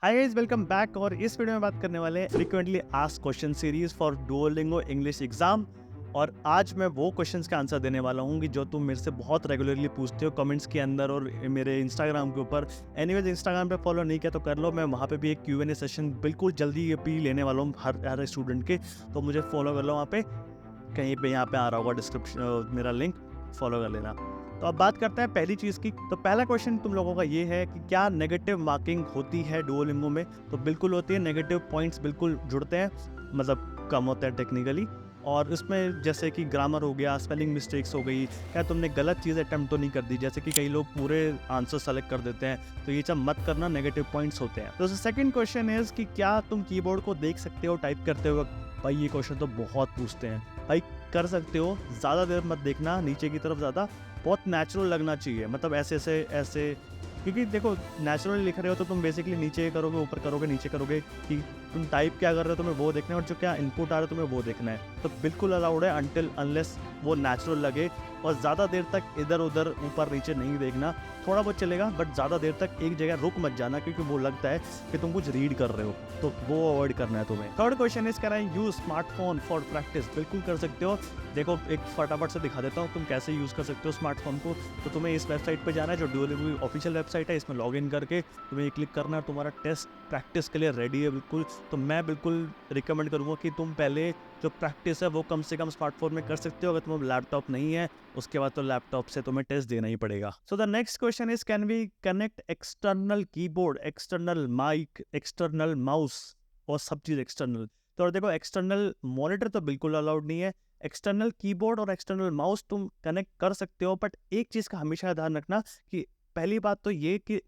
Hi guys, welcome back. और इस video में बात करने वाले हैं frequently asked question series for Duolingo English exam. और आज मैं वो क्वेश्चंस का आंसर देने वाला हूँ कि जो तुम मेरे से बहुत रेगुलरली पूछते हो कमेंट्स के अंदर और मेरे इंस्टाग्राम के ऊपर। एनीवेज, इंस्टाग्राम पे फॉलो नहीं किया तो कर लो, मैं वहाँ पे भी एक Q&A सेशन बिल्कुल जल्दी भी लेने वाला हूँ हर स्टूडेंट के। तो मुझे फॉलो कर लो वहाँ पे, कहीं पे यहाँ पे आ रहा होगा डिस्क्रिप्शन मेरा लिंक, फॉलो कर लेना। तो अब बात करते हैं पहली चीज़ की। तो पहला क्वेश्चन तुम लोगों का ये है कि क्या नेगेटिव मार्किंग होती है डुओलिंगो में? तो बिल्कुल होती है। नेगेटिव पॉइंट्स बिल्कुल जुड़ते हैं, मतलब कम होते हैं टेक्निकली। और इसमें जैसे कि ग्रामर हो गया, स्पेलिंग मिस्टेक्स हो गई, क्या तुमने गलत चीज़ अटैम्प्ट तो नहीं कर दी, जैसे कि कई लोग पूरे आंसर सेलेक्ट कर देते हैं, तो ये सब मत करना, नेगेटिव पॉइंट्स होते हैं। तो सेकंड क्वेश्चन इज कि क्या तुम कीबोर्ड को देख सकते हो टाइप करते वक्त? भाई ये क्वेश्चन तो बहुत पूछते हैं। भाई कर सकते हो, ज़्यादा देर मत देखना नीचे की तरफ, ज़्यादा बहुत नेचुरल लगना चाहिए, मतलब ऐसे ऐसे ऐसे, क्योंकि देखो नेचुरल लिख रहे हो तो तुम बेसिकली नीचे करोगे, ऊपर करोगे, नीचे करोगे, कि तुम टाइप क्या कर रहे हो तुम्हें वो देखना है, और जो क्या इनपुट आ रहा है तुम्हें वो देखना है। तो बिल्कुल अलाउड है अनटिल अनलेस वो नेचुरल लगे। और ज़्यादा देर तक इधर उधर ऊपर नीचे नहीं देखना, थोड़ा बहुत चलेगा बट ज़्यादा देर तक एक जगह रुक मत जाना, क्योंकि वो लगता है कि तुम कुछ रीड कर रहे हो, तो वो अवॉइड करना है तुम्हें। Third question is can I use smartphone for practice? बिल्कुल कर सकते हो। देखो एक फटाफट से दिखा देता हूँ तुम कैसे यूज़ कर सकते हो स्मार्टफोन को। तो तुम्हें इस वेबसाइट पे जाना है, जो डुओलिंगो की ऑफिशियल वेबसाइट है, इसमें लॉगिन करके तुम्हें ये क्लिक करना है, तुम्हारा टेस्ट प्रैक्टिस के लिए रेडी है बिल्कुल। तो मैं बिल्कुल रिकमेंड करूँगा कि तुम पहले जो प्रैक्टिस है वो कम से कम स्मार्टफोन में कर सकते हो। अगर तुम्हें लैपटॉप नहीं है उसके बाद तो लैपटॉप से तुम्हें टेस्ट देना ही पड़ेगा। So the next question is can we connect external keyboard, external mic, external mouse और सब चीज़ एक्सटर्नल? तो देखो एक्सटर्नल मॉनिटर तो बिल्कुल अलाउड नहीं है। एक्सटर्नल कीबोर्ड और एक्सटर्नल माउस तुम कनेक्ट कर सकते हो, बट एक चीज़ का हमेशा ध्यान रखना कि पहली बात तो ये कि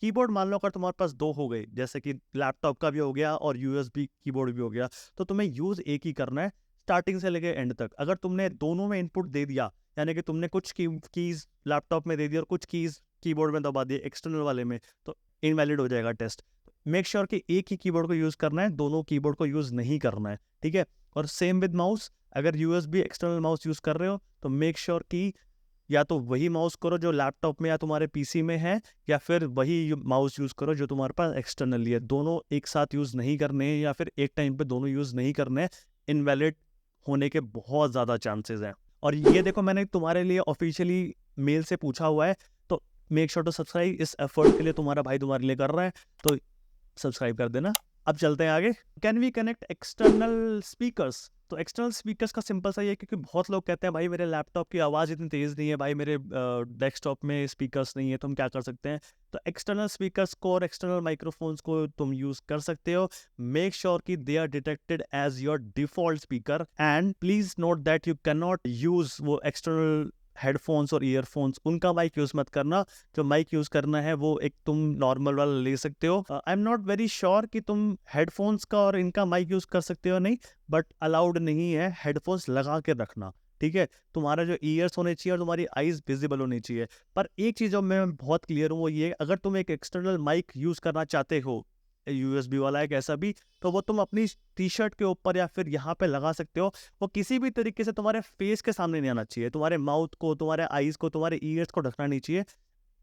कीबोर्ड मान लो अगर तुम्हारे पास दो हो गए, जैसे कि लैपटॉप का भी हो गया और यूएसबी कीबोर्ड भी हो गया, तो तुम्हें यूज़ एक ही करना है स्टार्टिंग से लेके एंड तक। अगर तुमने दोनों में इनपुट दे दिया, यानी कि तुमने कुछ कीज़ लैपटॉप में दे दी और कुछ कीज़ कीबोर्ड में दबा दिए एक्सटर्नल वाले में, तो इनवैलिड हो जाएगा टेस्ट। मेक श्योर कि एक ही कीबोर्ड को यूज़ करना है, दोनों कीबोर्ड को यूज़ नहीं करना है, ठीक है। और सेम विद माउस, अगर यूएसबी एक्सटर्नल माउस यूज़ कर रहे हो तो मेक श्योर कि या तो वही माउस करो जो लैपटॉप में या तुम्हारे पीसी में है, या फिर वही माउस यूज़ करो जो तुम्हारे पास एक्सटर्नली है। दोनों एक साथ यूज़ नहीं करने हैं, या फिर एक टाइम पे दोनों यूज़ नहीं करने हैं, इनवैलिड होने के बहुत ज़्यादा चांसेस हैं। और ये देखो मैंने तुम्हारे लिए ऑफिशियली मेल से पूछा हुआ है, तो मेक श्योर टू सब्सक्राइब। इस एफर्ट के लिए तुम्हारा भाई तुम्हारे लिए कर रहा है, तो सब्सक्राइब कर देना। अब चलते हैं आगे। Can we connect external speakers? तो एक्सटर्नल स्पीकर्स का सिंपल सा ये है, क्योंकि बहुत लोग कहते हैं भाई मेरे लैपटॉप की आवाज़ इतनी तेज़ नहीं है, भाई मेरे डेस्कटॉप में स्पीकर्स नहीं है, तुम क्या कर सकते हैं? तो एक्सटर्नल स्पीकर्स को और एक्सटर्नल माइक्रोफोन्स को तुम यूज़ कर सकते हो। मेक श्योर कि they are detected as your default speaker, and please note that you can not use वो एक्सटर्नल हेडफोन्स और ईयरफोन्स, उनका माइक यूज़ मत करना। जो माइक यूज़ करना है वो एक तुम नॉर्मल वाला ले सकते हो। I am not very sure कि तुम हेडफोन्स का और इनका माइक यूज़ कर सकते हो नहीं, बट अलाउड नहीं है हेडफोन्स लगा के रखना, ठीक है। तुम्हारा जो ईयर्स होने चाहिए और तुम्हारी आईज विजिबल होनी चाहिए। पर एक चीज़ जो मैं बहुत क्लियर हूँ वो ये है, अगर तुम एक एक्सटर्नल माइक यूज़ करना चाहते हो, यूएसबी वाला एक ऐसा भी, तो वो तुम अपनी टी शर्ट के ऊपर या फिर यहाँ पे लगा सकते हो। वो किसी भी तरीके से तुम्हारे फेस के सामने नहीं आना चाहिए, तुम्हारे माउथ को, तुम्हारे आईज को, तुम्हारे ईयर्स को ढकना नहीं चाहिए।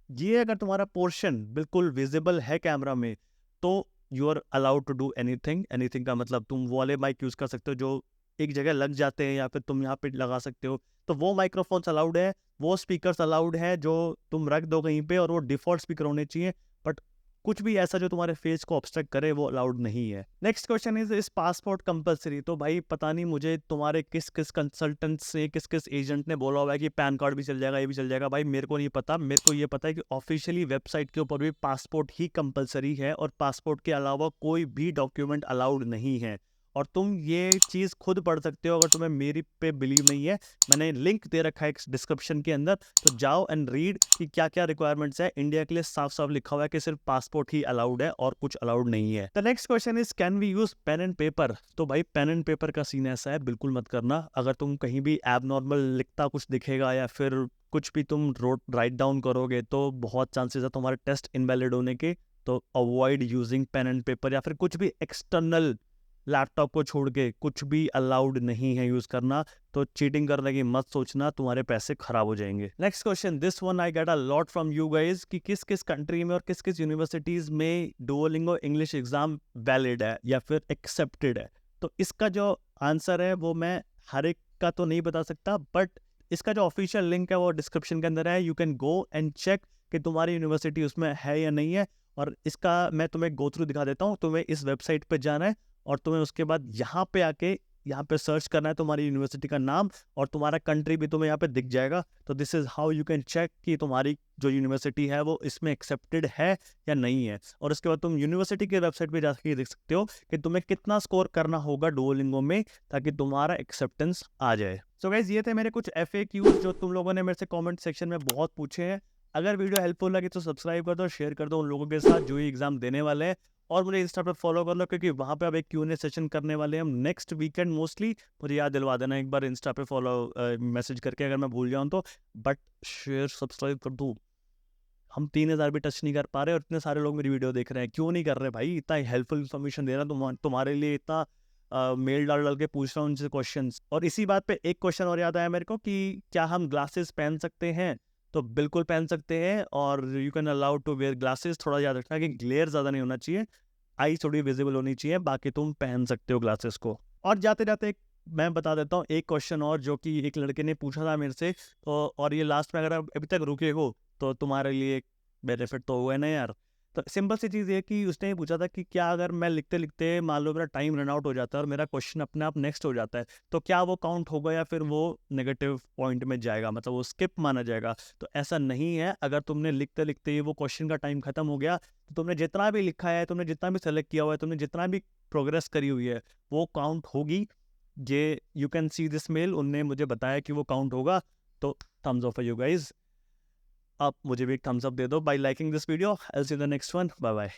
ये अगर तुम्हारा पोर्शन बिल्कुल विजिबल है कैमरा में, तो you are allowed to do anything. Anything का मतलब तुम वो वाले माइक यूज़ कर सकते हो जो एक जगह लग जाते हैं, या फिर तुम यहाँ पे लगा सकते हो, तो वो माइक्रोफोन्स अलाउड है, वो स्पीकर्स अलाउड है जो तुम रख दो कहीं पे, और वो डिफॉल्ट स्पीकर होने चाहिए। बट कुछ भी ऐसा जो तुम्हारे फेस को ऑब्स्ट्रक्ट करे वो अलाउड नहीं है। Next question is passport compulsory? तो भाई पता नहीं मुझे तुम्हारे किस किस कंसल्टेंट से, किस किस एजेंट ने बोला हुआ है कि पैन कार्ड भी चल जाएगा, ये भी चल जाएगा। भाई मेरे को नहीं पता, मेरे को ये पता है कि ऑफिशियली वेबसाइट के ऊपर भी पासपोर्ट ही कंपलसरी है, और पासपोर्ट के अलावा कोई भी डॉक्यूमेंट अलाउड नहीं है। और तुम ये चीज़ खुद पढ़ सकते हो, अगर तुम्हें मेरी पे बिलीव नहीं है, मैंने लिंक दे रखा है डिस्क्रिप्शन के अंदर, तो जाओ एंड रीड कि क्या क्या रिक्वायरमेंट्स है। इंडिया के लिए साफ साफ लिखा हुआ है कि सिर्फ पासपोर्ट ही अलाउड है और कुछ अलाउड नहीं है। The next question is can we use pen and paper? तो भाई पेन एंड पेपर का सीन ऐसा है, बिल्कुल मत करना। अगर तुम कहीं भी एबनॉर्मल लिखता कुछ दिखेगा, या फिर कुछ भी तुम राइट डाउन करोगे, तो बहुत चांसेस है तुम्हारे टेस्ट इनवैलिड होने के। तो avoid using pen and paper, या फिर कुछ भी एक्सटर्नल लैपटॉप को छोड़ के कुछ भी अलाउड नहीं है यूज करना, तो चीटिंग करने की मत सोचना, तुम्हारे पैसे खराब हो जाएंगे। Next question, this one I get a lot from you guys, कि किस किस कंट्री में और किस किस यूनिवर्सिटीज में डुओलिंगो इंग्लिश एग्जाम वैलिड है या फिर एक्सेप्टेड है। तो इसका जो आंसर है वो मैं हर एक का तो नहीं बता सकता, बट इसका जो ऑफिशियल लिंक है वो डिस्क्रिप्शन के अंदर है। You can go and check कि तुम्हारी यूनिवर्सिटी उसमें है या नहीं है। और इसका मैं तुम्हें गो थ्रू दिखा देता हूँ। तुम्हें इस वेबसाइट पे जाना है और तुम्हें उसके बाद यहाँ पे आके यहाँ पे सर्च करना है तुम्हारी यूनिवर्सिटी का नाम, और तुम्हारा कंट्री भी तुम्हें यहाँ पे दिख जाएगा। तो this is how you can check कि तुम्हारी जो यूनिवर्सिटी है वो इसमें एक्सेप्टेड है या नहीं है। और उसके बाद तुम यूनिवर्सिटी के वेबसाइट पे जाके देख सकते हो कि तुम्हें कितना स्कोर करना होगा डुओलिंगो में ताकि तुम्हारा एक्सेप्टेंस आ जाए। सो गाइज, ये थे मेरे कुछ FAQs जो तुम लोगों ने मेरे से कमेंट सेक्शन में बहुत पूछे हैं। अगर वीडियो हेल्पफुल लगी तो सब्सक्राइब कर दो, शेयर कर दो उन लोगों के साथ जो ये एग्जाम देने वाले हैं, और मुझे इंस्टा पे फॉलो कर लो क्योंकि वहाँ पे अब एक Q&A सेशन करने वाले हैं हम नेक्स्ट वीकेंड मोस्टली। मुझे याद दिलवा देना एक बार इंस्टा पे फॉलो मैसेज करके अगर मैं भूल जाऊँ तो, बट शेयर सब्सक्राइब कर दो। हम 3000 भी टच नहीं कर पा रहे और इतने सारे लोग मेरी वीडियो देख रहे हैं, क्यों नहीं कर रहे भाई? इतना हेल्पफुल इन्फॉर्मेशन दे रहा हूँ तुम्हारे लिए, इतना मेल डाल डाल के पूछ रहा हूँ उनसे क्वेश्चंस। और इसी बात पे एक क्वेश्चन और याद आया मेरे को कि क्या हम ग्लासेस पहन सकते हैं? तो बिल्कुल पहन सकते हैं, और you can allowed to wear glasses. थोड़ा याद रखना कि ग्लेयर ज़्यादा नहीं होना चाहिए, आई थोड़ी विजिबल होनी चाहिए, बाकी तुम पहन सकते हो ग्लासेस को। और जाते जाते मैं बता देता हूँ एक क्वेश्चन और जो कि एक लड़के ने पूछा था मेरे से, तो और ये लास्ट में अगर आप अभी तक रुके हो तो तुम्हारे लिए बेनिफिट तो हुआ है ना यार। तो सिंपल सी चीज़ ये कि उसने ये पूछा था कि क्या अगर मैं लिखते लिखते मान लो मेरा टाइम रन आउट हो जाता है और मेरा क्वेश्चन अपने आप नेक्स्ट हो जाता है, तो क्या वो काउंट होगा या फिर वो नेगेटिव पॉइंट में जाएगा, मतलब वो स्किप माना जाएगा? तो ऐसा नहीं है। अगर तुमने लिखते लिखते ही वो क्वेश्चन का टाइम खत्म हो गया तो तुमने जितना भी लिखा है, तुमने जितना भी सेलेक्ट किया हुआ है, तुमने जितना भी प्रोग्रेस करी हुई है, वो काउंट होगी। ये you can see this mail, उनने मुझे बताया कि वो काउंट होगा। तो thumbs up for you guys. आप मुझे भी एक थम्स अप दे दो by liking this video. I will see you in the next one. Bye bye.